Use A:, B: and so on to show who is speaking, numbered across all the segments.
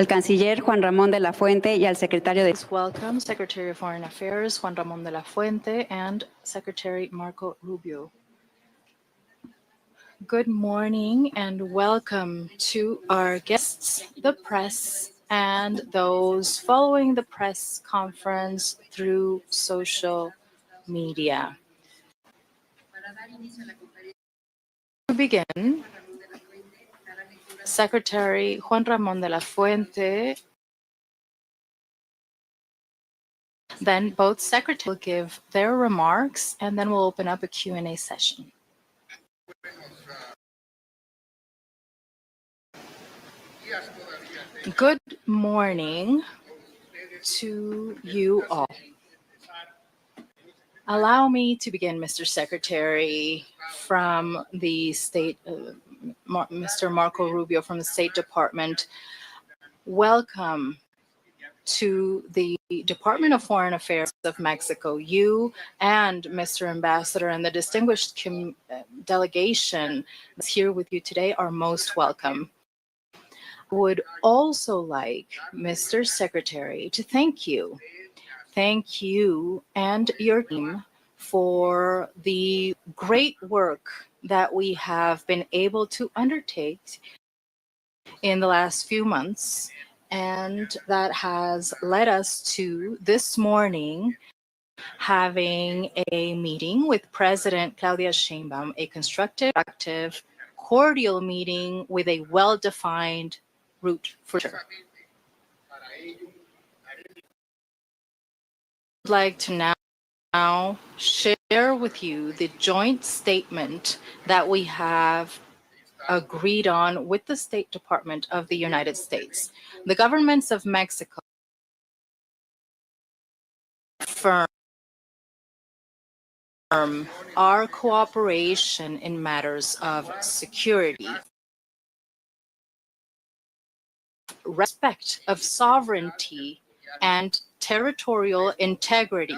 A: al canciller Juan Ramón de la Fuente y al secretario de...
B: Welcome Secretary of Foreign Affairs Juan Ramón de la Fuente and Secretary Marco Rubio. Good morning and welcome to our guests, the press, and those following the press conference through social media. To begin, Secretary Juan Ramón de la Fuente, then both secretaries will give their remarks, and then we'll open up a Q&A session. Good morning to you all. Allow me to begin, Mr. Secretary, from the State, Mr. Marco Rubio from the State Department. Welcome to the Department of Foreign Affairs of Mexico. You and Mr. Ambassador and the distinguished delegation that's here with you today are most welcome. I would also like, Mr. Secretary, to thank you. Thank you and your team for the great work that we have been able to undertake in the last few months, and that has led us to this morning having a meeting with President Claudia Sheinbaum, a constructive, active, cordial meeting with a well-defined route for sure. I'd like to now share with you the joint statement that we have agreed on with the State Department of the United States. The governments of Mexico affirm our cooperation in matters of security, respect of sovereignty and territorial integrity,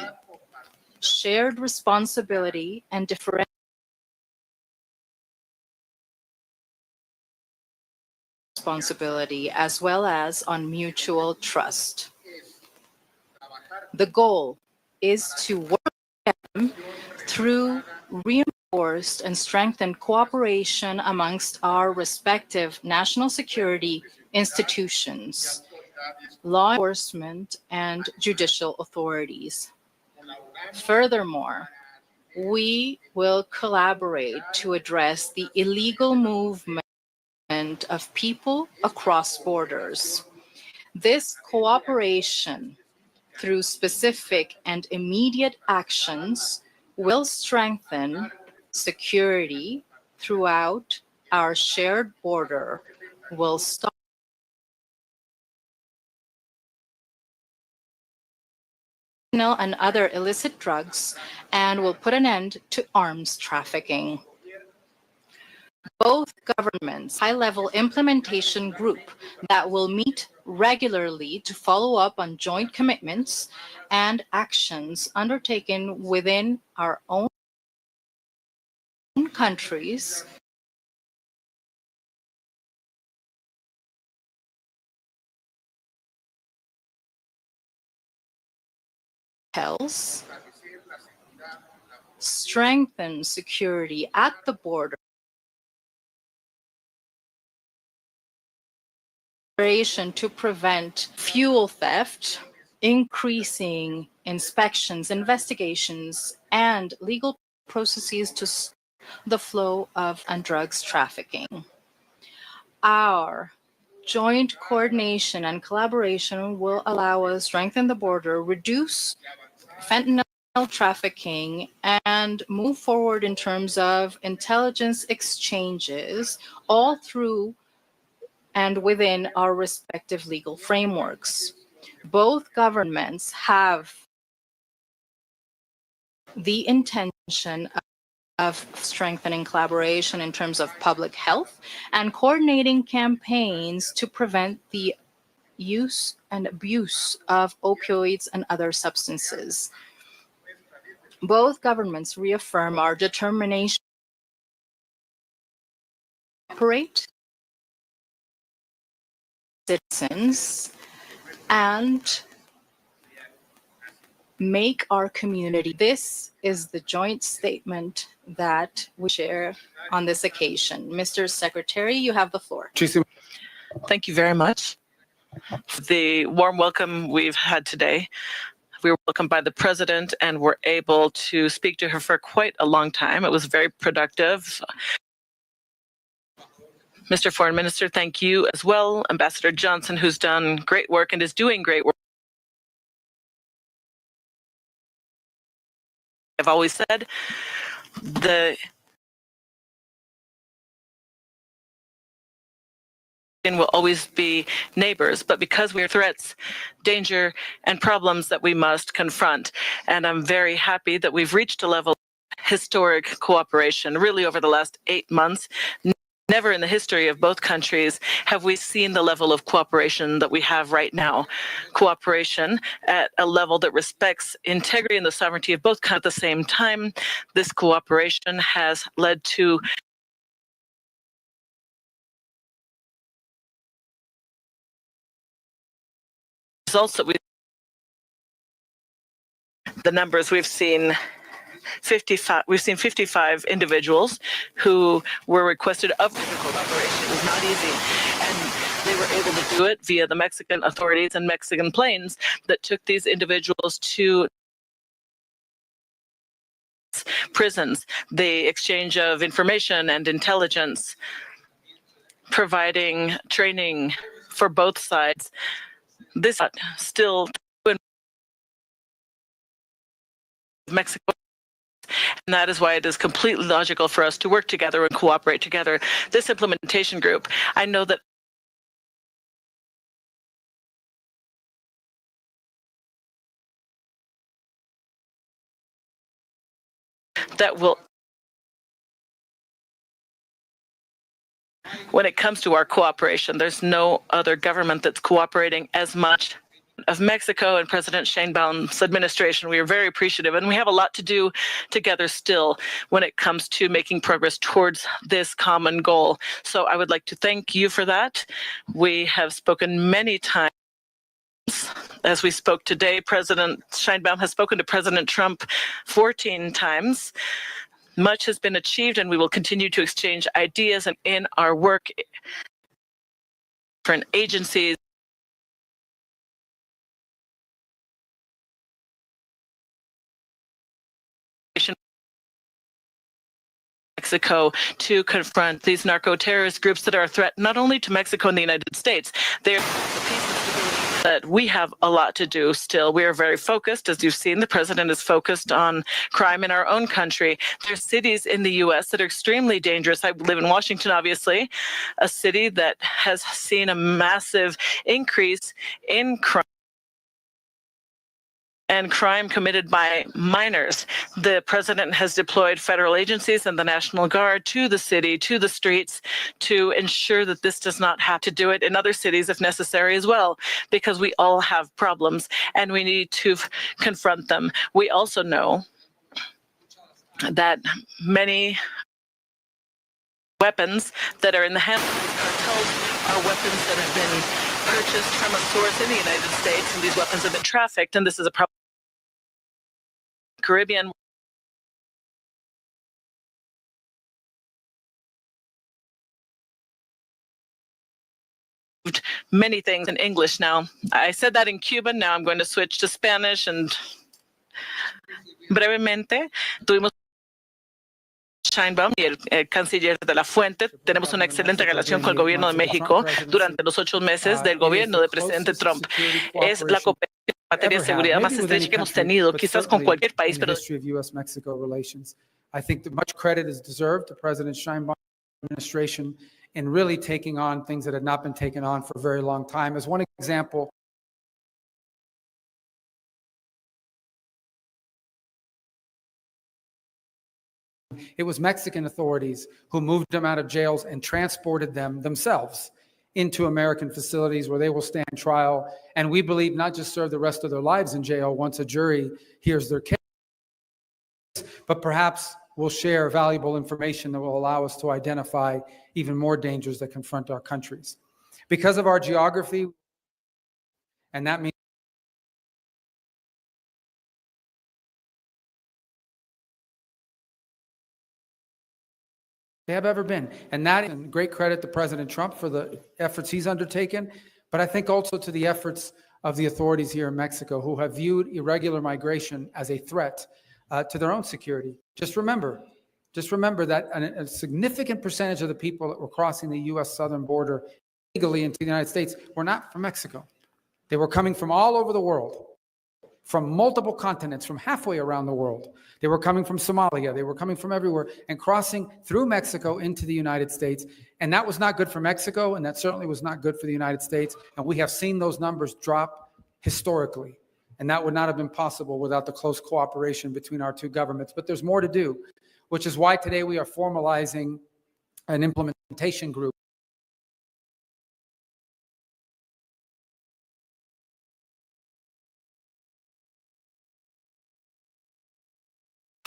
B: shared responsibility and differential responsibility, as well as on mutual trust. The goal is to work through reinforced and strengthened cooperation amongst our respective national security institutions, law enforcement, and judicial authorities. Furthermore, we will collaborate to address the illegal movement of people across borders. This cooperation, through specific and immediate actions, will strengthen security throughout our shared border, will stop and other illicit drugs, and will put an end to arms trafficking. Both governments' high-level implementation group that will meet regularly to follow up on joint commitments and actions undertaken within our own countries strengthen security at the border, to prevent fuel theft, increasing inspections, investigations, and legal processes to stop the flow of drugs trafficking. Our joint coordination and collaboration will allow us to strengthen the border, reduce fentanyl trafficking, and move forward in terms of intelligence exchanges, all through and within our respective legal frameworks. Both governments have the intention of strengthening collaboration in terms of public health and coordinating campaigns to prevent the use and abuse of opioids and other substances. Both governments reaffirm our determination to operate citizens and make our community. This is the joint statement that we share on this occasion. Mr. Secretary, you have the floor.
C: Thank you very much for the warm welcome we've had today. We were welcomed by the president and were able to speak to her for quite a long time. It was very productive. Mr. Foreign Minister, thank you as well. Ambassador Johnson, who's done great work and is doing great work. I've always said the will always be neighbors, but because we are threats, danger, and problems that we must confront. And I'm very happy that we've reached a level of historic cooperation. Really, over the last 8 months, never in the history of both countries have we seen the level of cooperation that we have right now. Cooperation at a level that respects integrity and the sovereignty of both countries at the same time. This cooperation has led to results that the numbers we've seen 55 individuals who were requested of physical cooperation. It was not easy, and they were able to do it via the Mexican authorities and Mexican planes that took these individuals to prisons, the exchange of information and intelligence, providing training for both sides. This still in Mexico, and that is why it is completely logical for us to work together and cooperate together. This implementation group, I know that will, when it comes to our cooperation, there's no other government that's cooperating as much of Mexico and President Sheinbaum's administration. We are very appreciative, and we have a lot to do together still when it comes to making progress towards this common goal. So I would like to thank you for that. We have spoken many times. As we spoke today, President Sheinbaum has spoken to President Trump 14 times. Much has been achieved, and we will continue to exchange ideas and in our work, different agencies, Mexico to confront these narco-terrorist groups that are a threat not only to Mexico and the United States, they're the peace and stability that we have a lot to do still. We are very focused. As you've seen, the president is focused on crime in our own country. There's cities in the U.S. that are extremely dangerous. I live in Washington, obviously, a city that has seen a massive increase in crime and crime committed by minors. The president has deployed federal agencies and the National Guard to the city, to the streets, to ensure that this does not have to do it in other cities if necessary as well, because we all have problems and we need to confront them. We also know that many weapons that are in the hands of these cartels are weapons that have been purchased from a source in the United States, and these weapons have been trafficked, and this is a problem. Caribbean many things in English now. I said that in Cuban, now I'm going to switch to Spanish. And brevemente, tuvimos Sheinbaum y el canciller de la Fuente. Tenemos una excelente relación con el gobierno de México durante los 8 meses del gobierno del presidente Trump. Es la cooperación en materia de seguridad más estrecha que hemos tenido, quizás con cualquier país, pero
D: I think that much credit is deserved to President Sheinbaum administration in really taking on things that had not been taken on for a very long time. As one example, it was Mexican authorities who moved them out of jails and transported them themselves into American facilities where they will stand trial, and we believe not just serve the rest of their lives in jail once a jury hears their case, but perhaps will share valuable information that will allow us to identify even more dangers that confront our countries. Because of our geography, and that means they have ever been. And that is great credit to President Trump for the efforts he's undertaken, but I think also to the efforts of the authorities here in Mexico who have viewed irregular migration as a threat to their own security. Just remember that a significant percentage of the people that were crossing the U.S. southern border illegally into the United States were not from Mexico. They were coming from all over the world, from multiple continents, from halfway around the world. They were coming from Somalia. They were coming from everywhere and crossing through Mexico into the United States. And that was not good for Mexico, and that certainly was not good for the United States. And we have seen those numbers drop historically. And that would not have been possible without the close cooperation between our two governments. But there's more to do, which is why today we are formalizing an implementation group.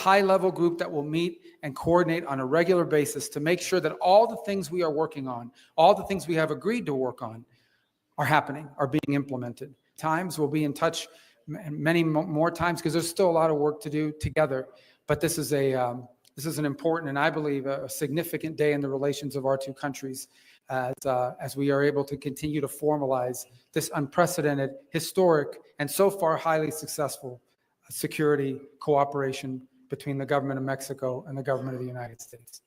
D: High-level group that will meet and coordinate on a regular basis to make sure that all the things we are working on, all the things we have agreed to work on are happening, are being implemented. Times we'll be in touch many more times because there's still a lot of work to do together. But this is an important and I believe a significant day in the relations of our two countries as we are able to continue to formalize this unprecedented, historic, and so far highly successful security cooperation between the government of Mexico and the government of the United States.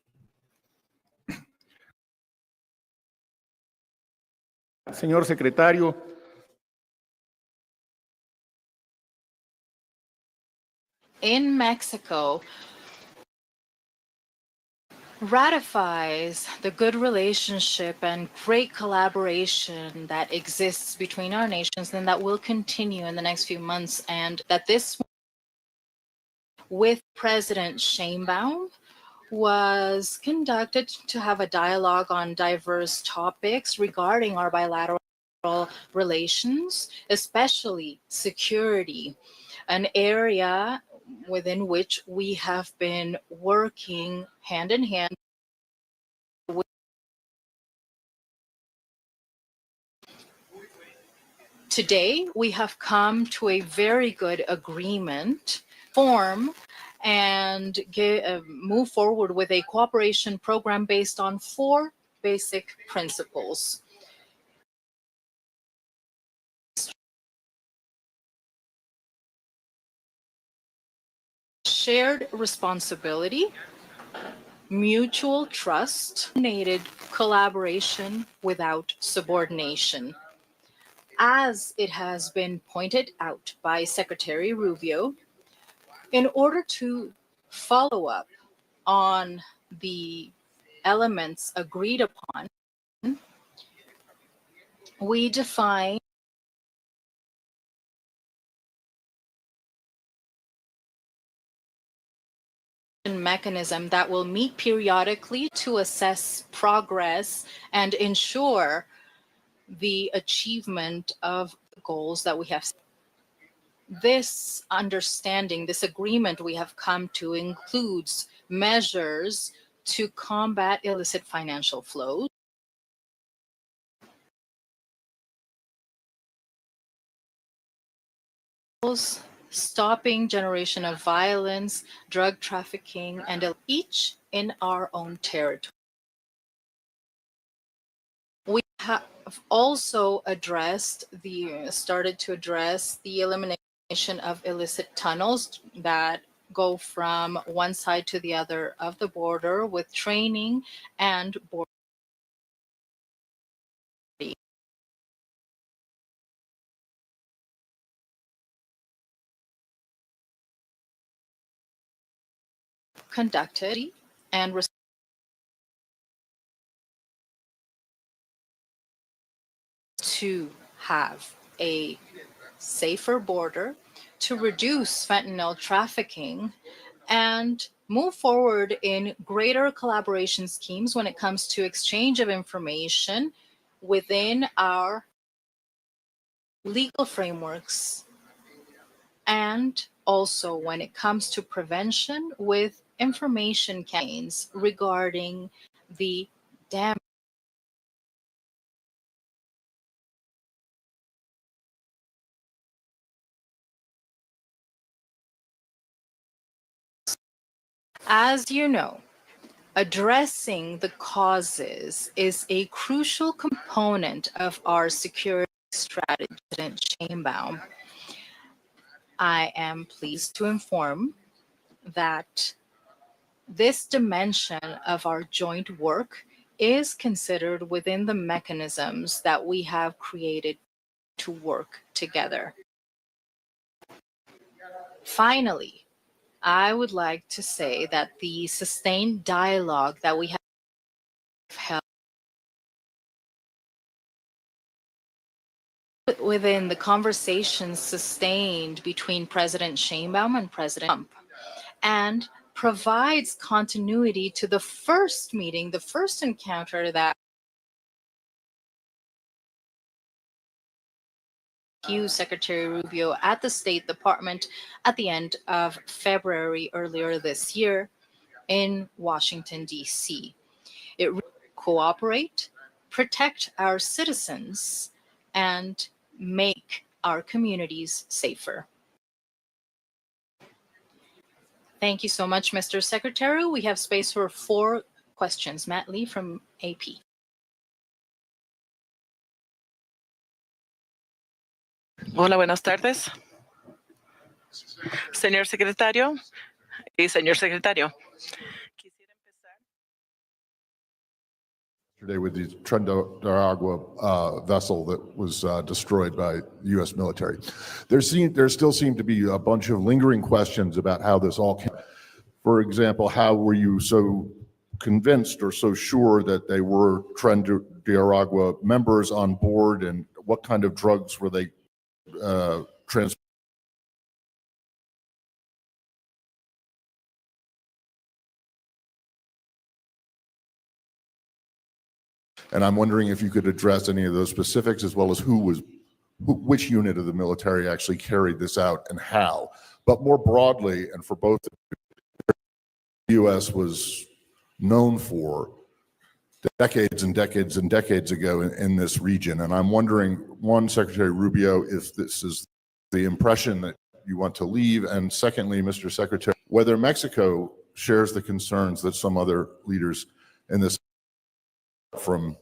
E: Señor secretario.
B: In Mexico, ratifies the good relationship and great collaboration that exists between our nations and that will continue in the next few months, and that this with President Sheinbaum was conducted to have a dialogue on diverse topics regarding our bilateral relations, especially security, an area within which we have been working hand in hand with. Today, we have come to a very good agreement, form and move forward with a cooperation program based on 4 basic principles. Shared responsibility, mutual trust, coordinated collaboration without subordination. As it has been pointed out by Secretary Rubio, in order to follow up on the elements agreed upon, we define mechanism that will meet periodically to assess progress and ensure the achievement of the goals that we have. This understanding, this agreement we have come to includes measures to combat illicit financial flows, stopping generation of violence, drug trafficking, and each in our own territory. We have also started to address the elimination of illicit tunnels that go from one side to the other of the border with training and border conducted and to have a safer border, to reduce fentanyl trafficking, and move forward in greater collaboration schemes when it comes to exchange of information within our legal frameworks, and also when it comes to prevention with information campaigns regarding the damage As you know, addressing the causes is a crucial component of our security strategy, President Sheinbaum. I am pleased to inform that this dimension of our joint work is considered within the mechanisms that we have created to work together. Finally, I would like to say that the sustained dialogue that we have held within the conversations sustained between President Sheinbaum and President Trump, and provides continuity to the first meeting, the first encounter that Secretary Rubio at the State Department at the end of February earlier this year in Washington, D.C. It cooperate, protect our citizens, and make our communities safer. Thank you so much, Mr. Secretary. We have space for 4 questions. Matt Lee from AP.
C: Hola, buenas tardes. Señor secretario y señor secretario.
F: Yesterday with the Tren-Agua vessel that was destroyed by the U.S. military. There still seem to be a bunch of lingering questions about how this all came. For example, how were you so convinced or so sure that they were Tren-Agua members on board, and what kind of drugs were they transporting? And I'm wondering if you could address any of those specifics, as well as which unit of the military actually carried this out and how. But more broadly, and for both, the U.S. was known for decades and decades and decades ago in this region. And I'm wondering, one, Secretary Rubio, if this is the impression that you want to leave, and secondly, Mr. Secretary, whether Mexico shares the concerns that some other leaders in this from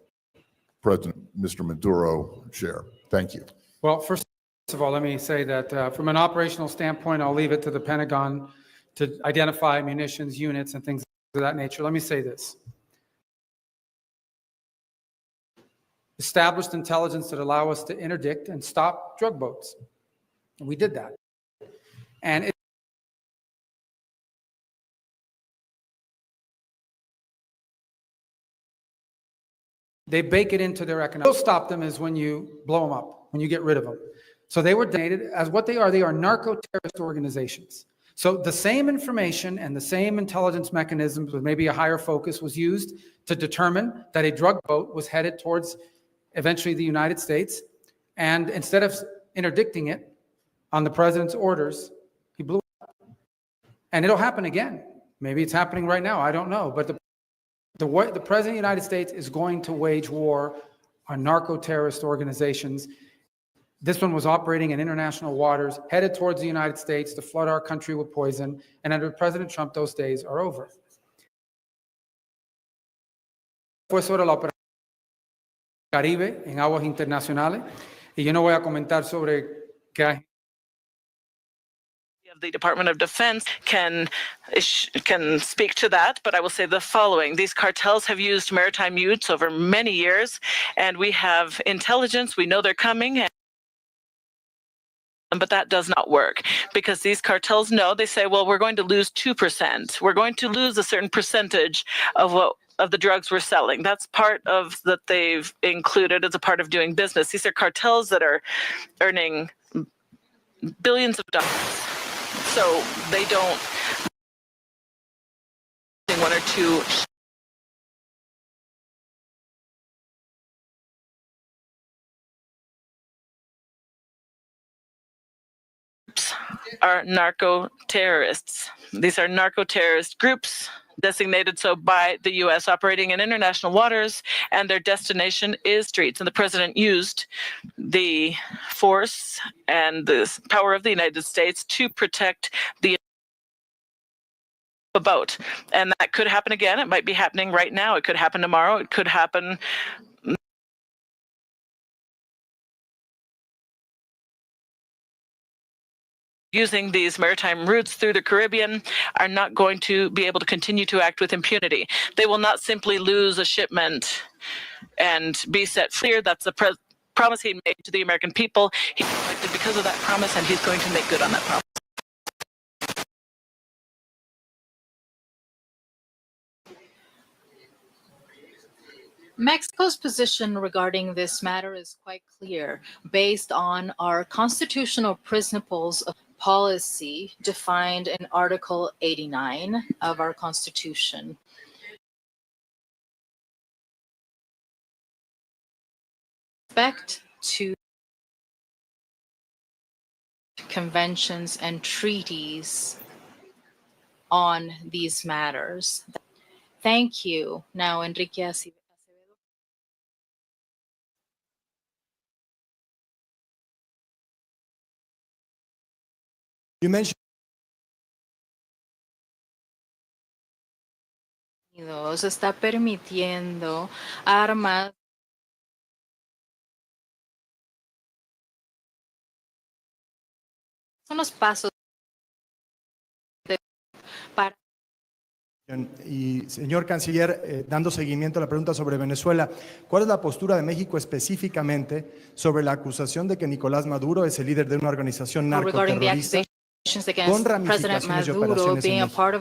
F: President Mr. Maduro share. Thank you.
D: Well, first of all, let me say that from an operational standpoint, I'll leave it to the Pentagon to identify munitions, units, and things of that nature. Let me say this. Established intelligence that allow us to interdict and stop drug boats. And we did that. And they bake it into their economic. What will stop them is when you blow them up, when you get rid of them. So they were designated as what they are narco-terrorist organizations. So the same information and the same intelligence mechanisms with maybe a higher focus was used to determine that a drug boat was headed towards eventually the United States. And instead of interdicting it on the president's orders, he blew it up. And it'll happen again. Maybe it's happening right now. I don't know. But the President of the United States is going to wage war on narco-terrorist organizations. This one was operating in international waters, headed towards the United States to flood our country with poison. And under President Trump, those days are over. Fue sobre la operación Caribe en aguas internacionales. Y yo no voy a comentar sobre qué hay.
C: The Department of Defense can speak to that, but I will say the following. These cartels have used maritime utes over many years, and we have intelligence. We know they're coming, but that does not work because these cartels know. They say, well, we're going to lose 2%. We're going to lose a certain percentage of the drugs we're selling. That's part of that they've included as a part of doing business. These are cartels that are earning billions of dollars. So they don't one or two are narco-terrorists. These are narco-terrorist groups designated so by the U.S. operating in international waters, and their destination is streets. And the president used the force and the power of the United States to protect the about. And that could happen again. It might be happening right now. It could happen tomorrow. It could happen using these maritime routes through the Caribbean are not going to be able to continue to act with impunity. They will not simply lose a shipment and be set free. That's the promise he made to the American people. He's elected because of that promise, and he's going to make good on that promise.
B: Mexico's position regarding this matter is quite clear, based on our constitutional principles of policy defined in Article 89 of our Constitution. Respect to conventions and treaties on these matters. Thank you. Now, Enrique Acevedo.
G: You mentioned
B: Se está permitiendo armas. Son los pasos para.
G: y señor canciller, dando seguimiento a la pregunta sobre Venezuela, ¿cuál es la postura de México específicamente sobre la acusación de que Nicolás Maduro es el líder de una organización narcoterrorista con ramificaciones y operaciones en México?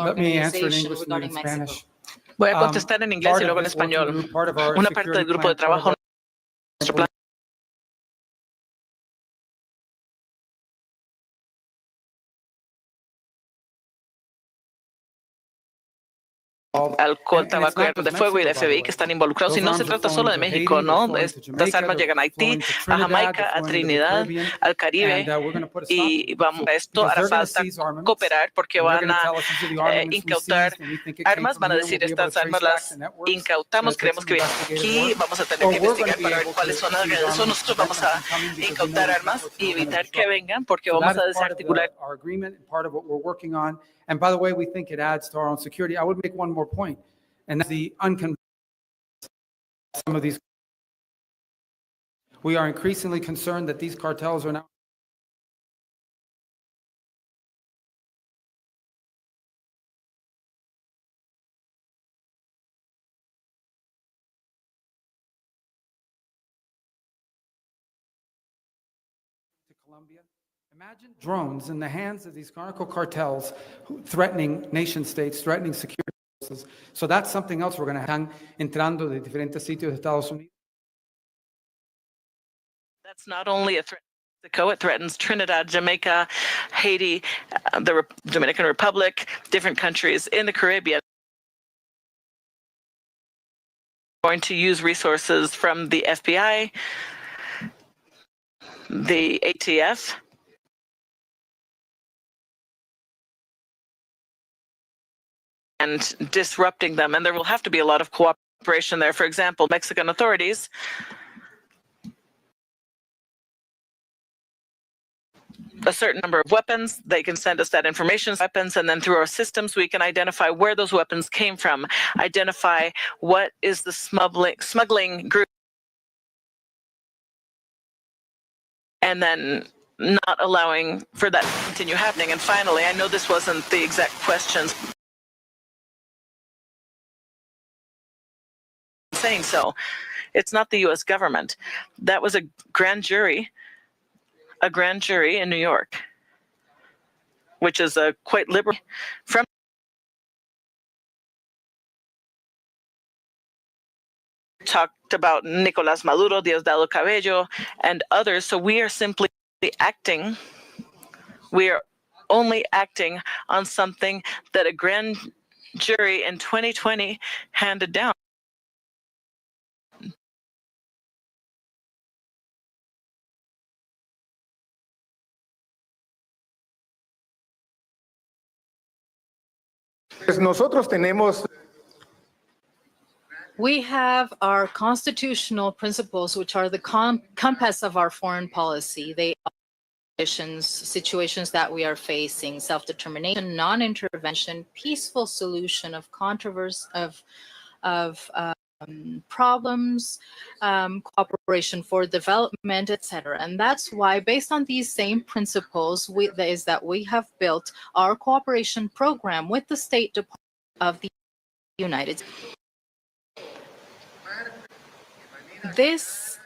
D: Let me answer in English and then in Spanish.
C: Voy a contestar en inglés y luego en español. Una parte del grupo de trabajo, nuestro plan alcohol, tabaco y armas de fuego y de FBI que están involucrados. Y no se trata solo de México, ¿no? Estas armas llegan a Haití, a Jamaica, a Trinidad, al Caribe. Y vamos, a esto hará falta cooperar porque van a incautar armas. Van a decir, estas armas las incautamos, creemos que aquí vamos a tener que investigar para ver cuáles son las redes. Nosotros vamos a incautar armas y evitar que vengan porque vamos a desarticular.
D: And by the way, we think it adds to our own security. I would make one more point, and that's the unconventional. Some of these, we are increasingly concerned that these cartels are now. To Colombia. Imagine drones in the hands of these narco cartels threatening nation states, threatening security forces. So that's something else we're going to have entrando de diferentes sitios de Estados Unidos.
C: That's not only a threat to Mexico, it threatens Trinidad, Jamaica, Haiti, the Dominican Republic, different countries in the Caribbean. Going to use resources from the FBI, the ATF, and disrupting them. And there will have to be a lot of cooperation there. For example, Mexican authorities a certain number of weapons, they can send us that information, weapons, and then through our systems, we can identify where those weapons came from, identify what is the smuggling group, and then not allowing for that to continue happening. And finally, I know this wasn't the exact questions, saying so. It's not the U.S. government. That was a grand jury in New York, which is a quite liberal from talked about Nicolás Maduro, Diosdado Cabello, and others. So we are simply acting. We are only acting on something that a grand jury in 2020 handed down.
E: Nosotros tenemos.
B: We have our constitutional principles, which are the compass of our foreign policy. They situations that we are facing: self-determination, non-intervention, peaceful solution of controversy, of problems, cooperation for development, etc. And that's why, based on these same principles, we have built our cooperation program with the State Department of the United States. This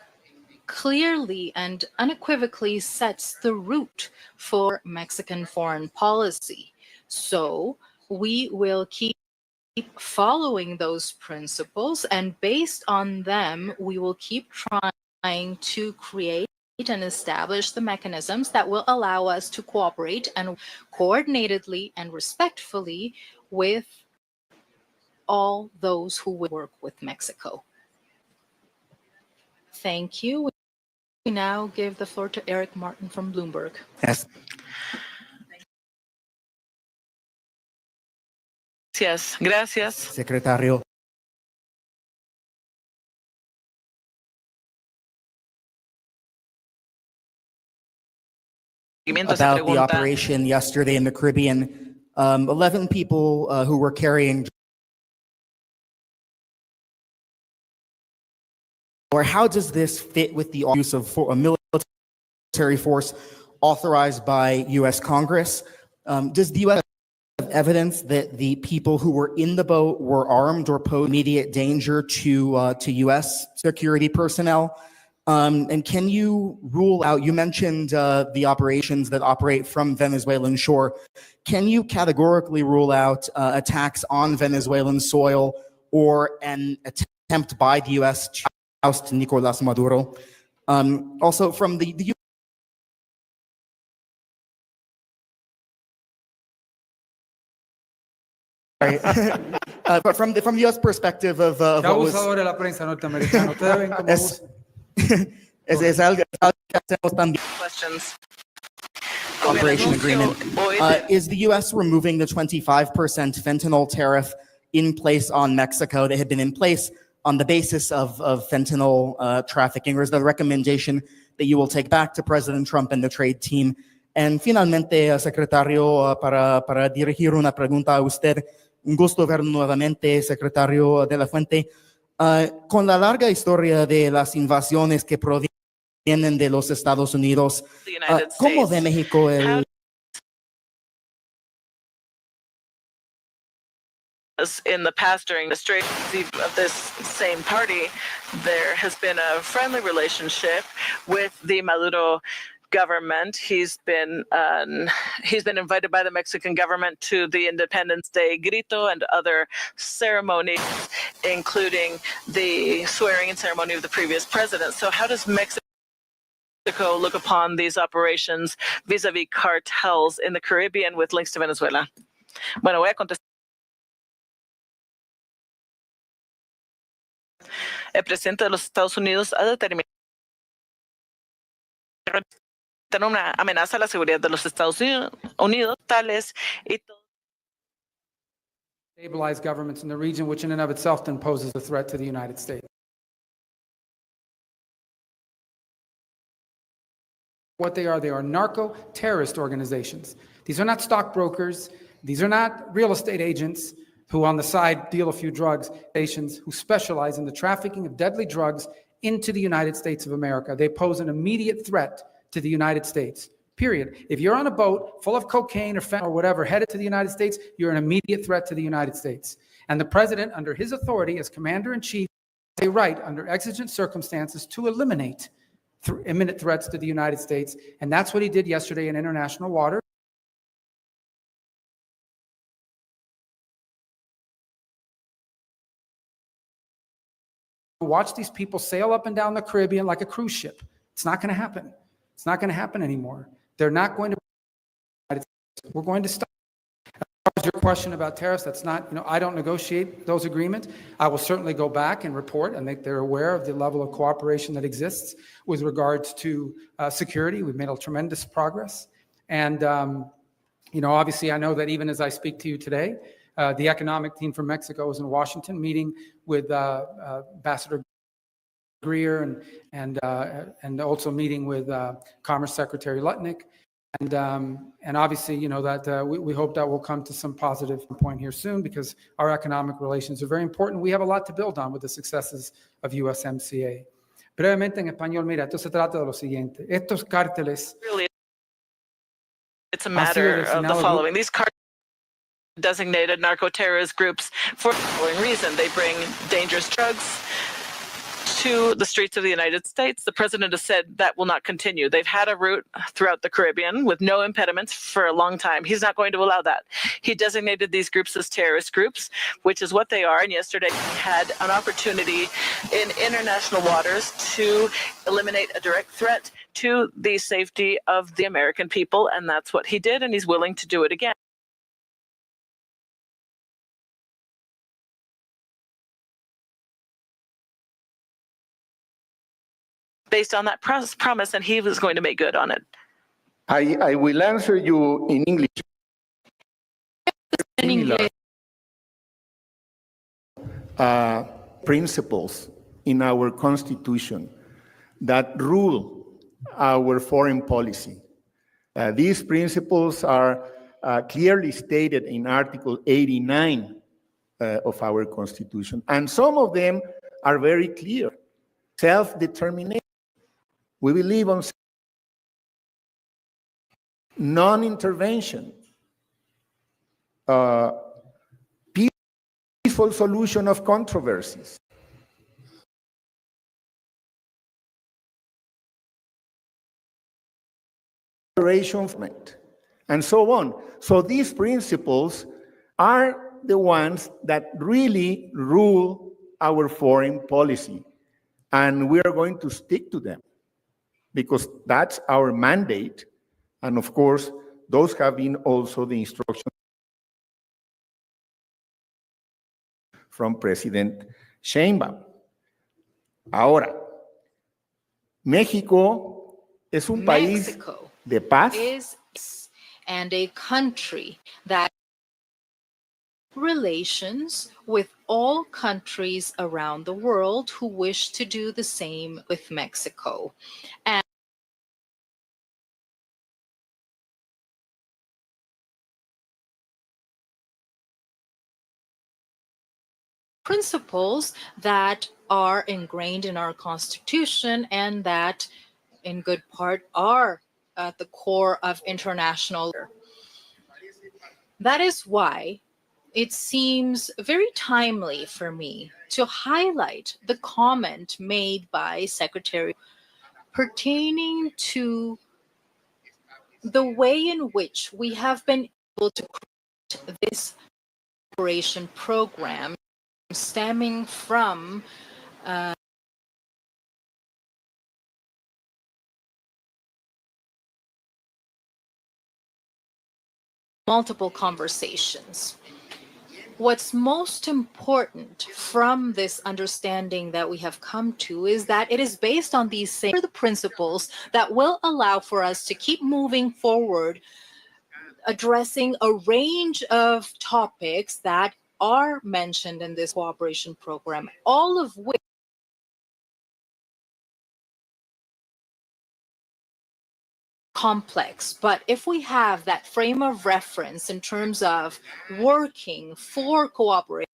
B: clearly and unequivocally sets the route for Mexican foreign policy. So we will keep following those principles, and based on them, we will keep trying to create and establish the mechanisms that will allow us to cooperate and coordinatedly and respectfully with all those who will work with Mexico. Thank you. We now give the floor to Eric Martin from Bloomberg.
H: Yes.
C: Gracias.
H: Secretario. About the operation yesterday in the Caribbean, 11 people who were carrying, or how does this fit with the use of a military force authorized by U.S. Congress? Does the U.S. have evidence that the people who were in the boat were armed or posed immediate danger to U.S. security personnel? And can you rule out, you mentioned the operations that operate from Venezuelan shore. Can you categorically rule out attacks on Venezuelan soil or an attempt by the U.S. to oust Nicolás Maduro? Also, from the but from the U.S. perspective of what was...
D: Abusador de la prensa norteamericana. Ustedes ven cómo
H: es algo que hacemos también.
C: Questions.
H: Cooperation agreement. Is the U.S. removing the 25% fentanyl tariff in place on Mexico that had been in place on the basis of fentanyl trafficking, or is that a recommendation that you will take back to President Trump and the trade team? And finalmente, secretario, para dirigir una pregunta a usted, un gusto ver nuevamente, secretario de la Fuente. Con la larga historia de las invasiones que provienen de los Estados Unidos, ¿cómo ve México el...
C: In the past, during the straight of this same party, there has been a friendly relationship with the Maduro government. He's been invited by the Mexican government to the Independence Day grito and other ceremonies, including the swearing-in ceremony of the previous president. So how does Mexico look upon these operations vis-a-vis cartels in the Caribbean with links to Venezuela? Bueno, voy a contestar. El presidente de los Estados Unidos ha determinado una amenaza a la seguridad de los Estados Unidos, tales y
D: stabilize governments in the region, which in and of itself then poses a threat to the United States. What they are narco-terrorist organizations. These are not stockbrokers. These are not real estate agents who on the side deal a few drugs, nations who specialize in the trafficking of deadly drugs into the United States of America. They pose an immediate threat to the United States, period. If you're on a boat full of cocaine or fentanyl or whatever headed to the United States, you're an immediate threat to the United States. And the president, under his authority as commander-in-chief, has a right under exigent circumstances to eliminate imminent threats to the United States. And that's what he did yesterday in international waters. Watch these people sail up and down the Caribbean like a cruise ship. It's not going to happen. It's not going to happen anymore. They're not going to. We're going to stop. As far as your question about tariffs, that's not, I don't negotiate those agreements. I will certainly go back and report and make they're aware of the level of cooperation that exists with regards to security. We've made a tremendous progress. And, obviously I know that even as I speak to you today, the economic team from Mexico is in Washington meeting with Ambassador Greer and also meeting with Commerce Secretary Lutnick. And obviously, you know, that we hope that we'll come to some positive point here soon, because our economic relations are very important. We have a lot to build on with the successes of USMCA. Brevemente en español, mira, esto se trata de lo siguiente. Estos cárteles.
C: Really, it's a matter of the following. These cartels designated narco-terrorist groups for the following reason. They bring dangerous drugs to the streets of the United States. The president has said that will not continue. They've had a route throughout the Caribbean with no impediments for a long time. He's not going to allow that. He designated these groups as terrorist groups, which is what they are. And yesterday he had an opportunity in international waters to eliminate a direct threat to the safety of the American people. And that's what he did. And he's willing to do it again. Based on that promise, and he was going to make good on it.
E: I will answer you in English. Principles in our Constitution that rule our foreign policy. These principles are clearly stated in Article 89 of our Constitution, and some of them are very clear. Self-determination. We believe on non-intervention, peaceful solution of controversies, and so on. So these principles are the ones that really rule our foreign policy, and we are going to stick to them, because that's our mandate. And of course, those have been also the instructions from President Sheinbaum. Ahora, México es un país de paz.
B: And a country that relations with all countries around the world who wish to do the same with Mexico. And principles that are ingrained in our Constitution and that in good part are at the core of international law. That is why it seems very timely for me to highlight the comment made by Secretary pertaining to the way in which we have been able to create this operation program stemming from multiple conversations. What's most important from this understanding that we have come to is that it is based on these same principles that will allow for us to keep moving forward, addressing a range of topics that are mentioned in this cooperation program, all of which complex. But if we have that frame of reference in terms of working for cooperation,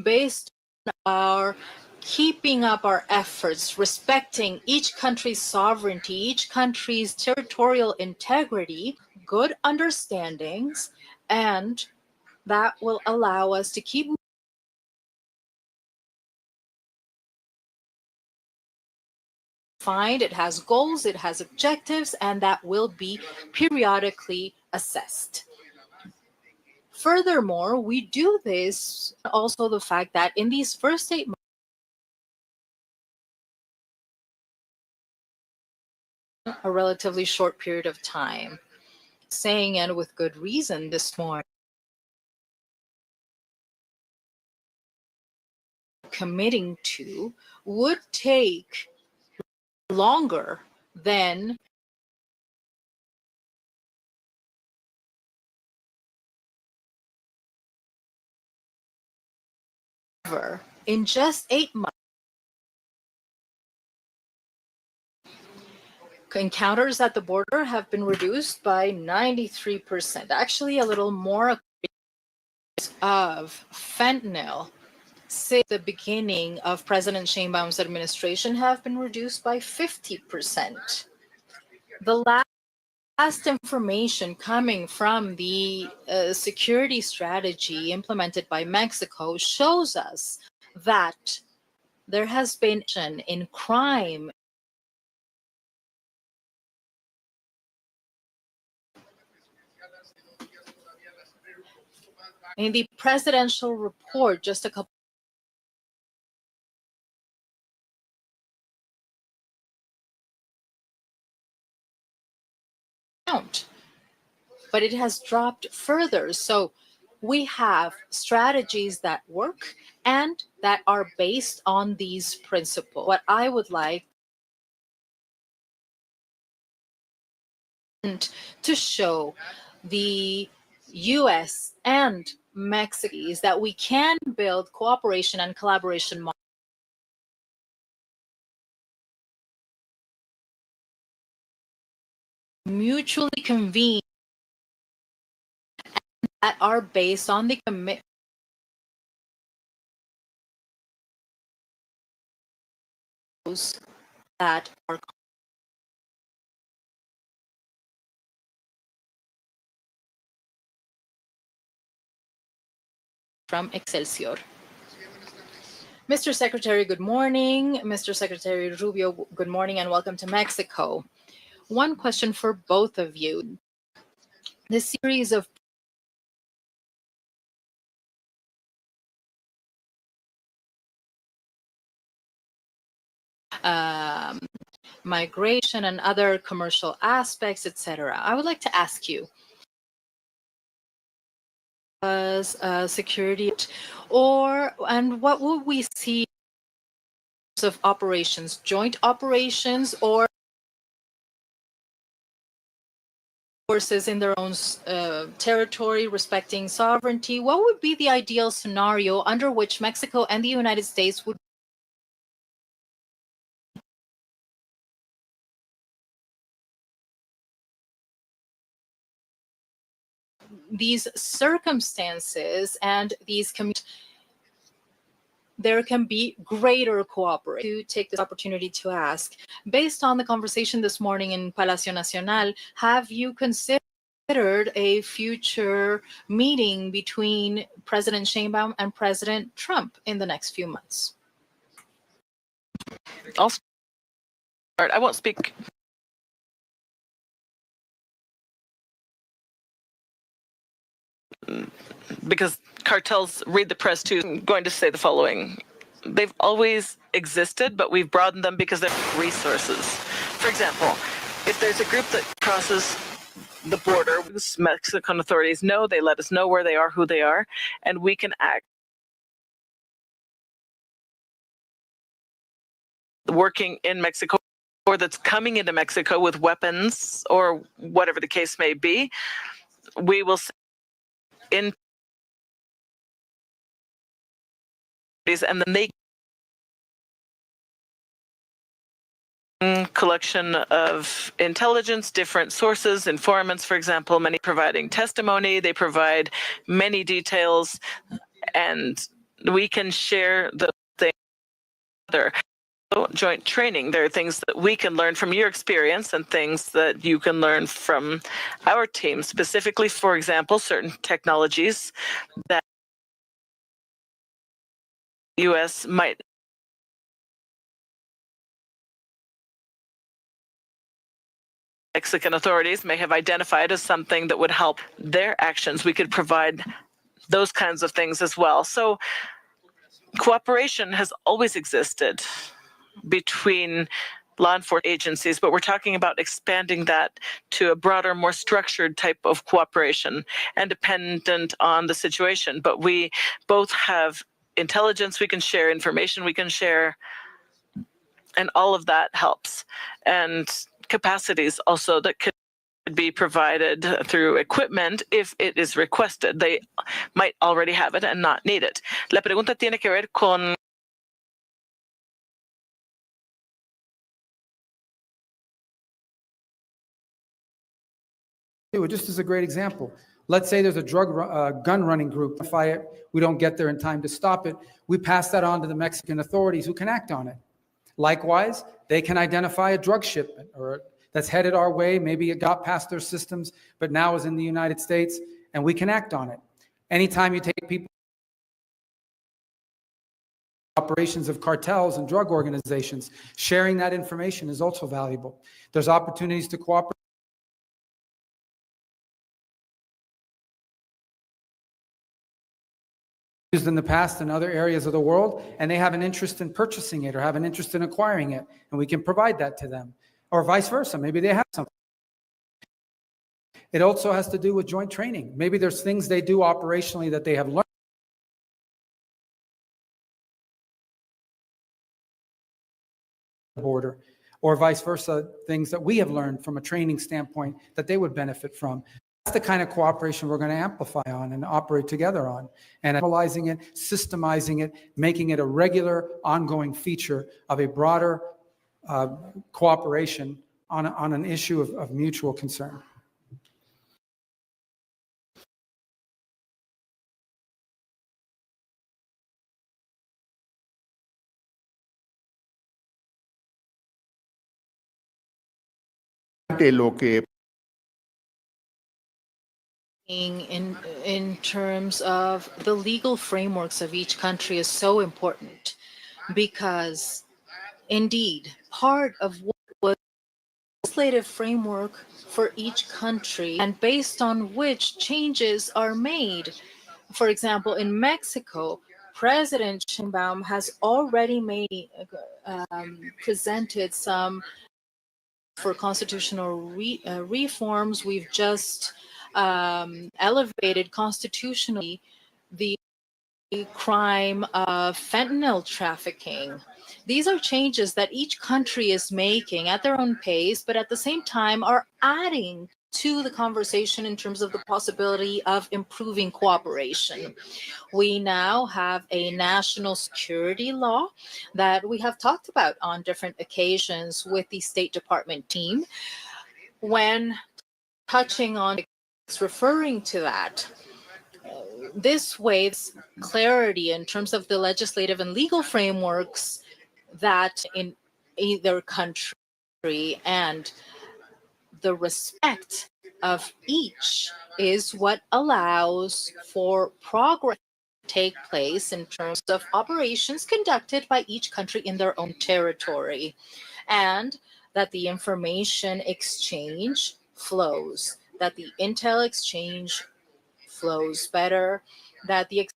B: based on our keeping up our efforts, respecting each country's sovereignty, each country's territorial integrity, good understandings, and that will allow us to keep defined. It has goals, it has objectives, and that will be periodically assessed. Furthermore, we do this also the fact that in these first 8 months, a relatively short period of time, saying, and with good reason this morning, committing to would take longer than in just 8 months, encounters at the border have been reduced by 93%. Actually, a little more of fentanyl since the beginning of President Sheinbaum's administration have been reduced by 50%. The last information coming from the security strategy implemented by Mexico shows us that there has been in crime in the presidential report just a couple but it has dropped further. So we have strategies that work and that are based on these principles. What I would like to show the US and Mexico is that we can build cooperation and collaboration models mutually convened that are based on the commitment that are from Excelsior. Mr. Secretary, good morning. Mr. Secretary Rubio, good morning and welcome to Mexico. One question for both of you. This series of migration and other commercial aspects, etc. I would like to ask you, as security, and what would we see of operations, joint operations, or forces in their own territory, respecting sovereignty? What would be the ideal scenario under which Mexico and the United States would these circumstances and these there can be greater cooperation. To take this opportunity to ask, based on the conversation this morning in Palacio Nacional, have you considered a future meeting between President Sheinbaum and President Trump in the next few months?
C: I'll start. I won't speak because cartels read the press too. I'm going to say the following. They've always existed, but we've broadened them because they're resources. For example, if there's a group that crosses the border, Mexican authorities know, they let us know where they are, who they are, and we can act. Working in Mexico, or that's coming into Mexico with weapons or whatever the case may be, we will in and then they collection of intelligence, different sources, informants, for example, many providing testimony, they provide many details, and we can share the thing together. Joint training, there are things that we can learn from your experience and things that you can learn from our team, specifically, for example, certain technologies that the U.S. might Mexican authorities may have identified as something that would help their actions. We could provide those kinds of things as well. So cooperation has always existed between law enforcement agencies, but we're talking about expanding that to a broader, more structured type of cooperation and dependent on the situation. But we both have intelligence we can share, information we can share, and all of that helps. And capacities also that could be provided through equipment if it is requested. They might already have it and not need it. La pregunta tiene que ver con
D: just as a great example. Let's say there's a gun running group. We don't get there in time to stop it. We pass that on to the Mexican authorities who can act on it. Likewise, they can identify a drug shipment or that's headed our way. Maybe it got past their systems, but now is in the United States, and we can act on it. Anytime you take people operations of cartels and drug organizations, sharing that information is also valuable. There's opportunities to cooperate. Used in the past in other areas of the world, and they have an interest in purchasing it or have an interest in acquiring it, and we can provide that to them. Or vice versa, maybe they have something. It also has to do with joint training. Maybe there's things they do operationally that they have learned. Border, or vice versa, things that we have learned from a training standpoint that they would benefit from. That's the kind of cooperation we're going to amplify on and operate together on, and analyzing it, systemizing it, making it a regular, ongoing feature of a broader cooperation on an issue of mutual concern.
E: Lo que
B: in terms of the legal frameworks of each country is so important, because indeed part of what was the legislative framework for each country and based on which changes are made. For example, in Mexico, President Sheinbaum has already presented some for constitutional reforms. We've just elevated constitutionally the crime of fentanyl trafficking. These are changes that each country is making at their own pace, but at the same time are adding to the conversation in terms of the possibility of improving cooperation. We now have a national security law that we have talked about on different occasions with the State Department team. When touching on referring to that, this way, clarity in terms of the legislative and legal frameworks that in either country, and the respect of each is what allows for progress to take place in terms of operations conducted by each country in their own territory, and that the information exchange flows, that the intel exchange flows better, that the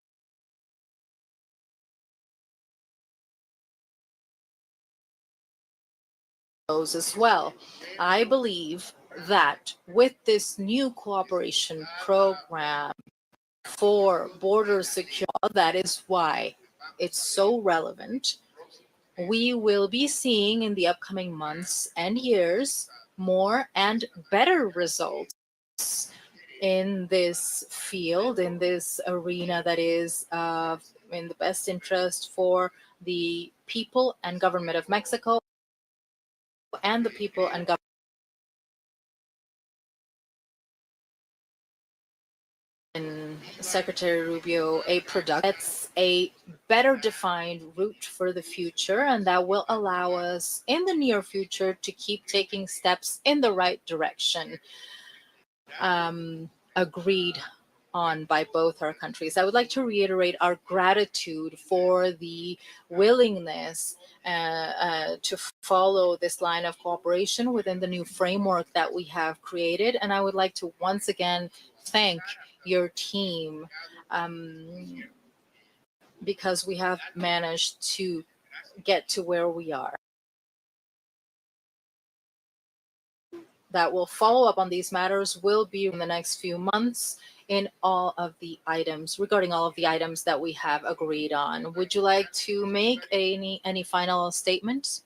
B: flows as well. I believe that with this new cooperation program for border security, that is why it's so relevant. We will be seeing in the upcoming months and years more and better results in this field, in this arena that is in the best interest for the people and government of Mexico and the people and government. And Secretary Rubio, that's a better defined route for the future, and that will allow us in the near future to keep taking steps in the right direction. Agreed on by both our countries. I would like to reiterate our gratitude for the willingness to follow this line of cooperation within the new framework that we have created. And I would like to once again thank your team because we have managed to get to where we are. That will follow up on these matters will be in the next few months in all of the items, regarding all of the items that we have agreed on. Would you like to make any final statements?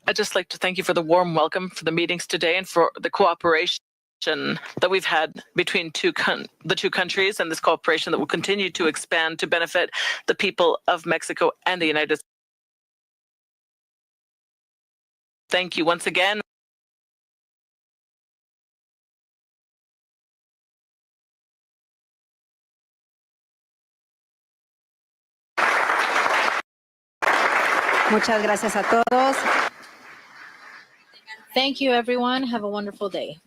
C: I'd just like to thank you for the warm welcome for the meetings today and for the cooperation that we've had between the two countries, and this cooperation that will continue to expand to benefit the people of Mexico and the United States. Thank you once again.
A: Muchas gracias a todos.
B: Thank you, everyone. Have a wonderful day.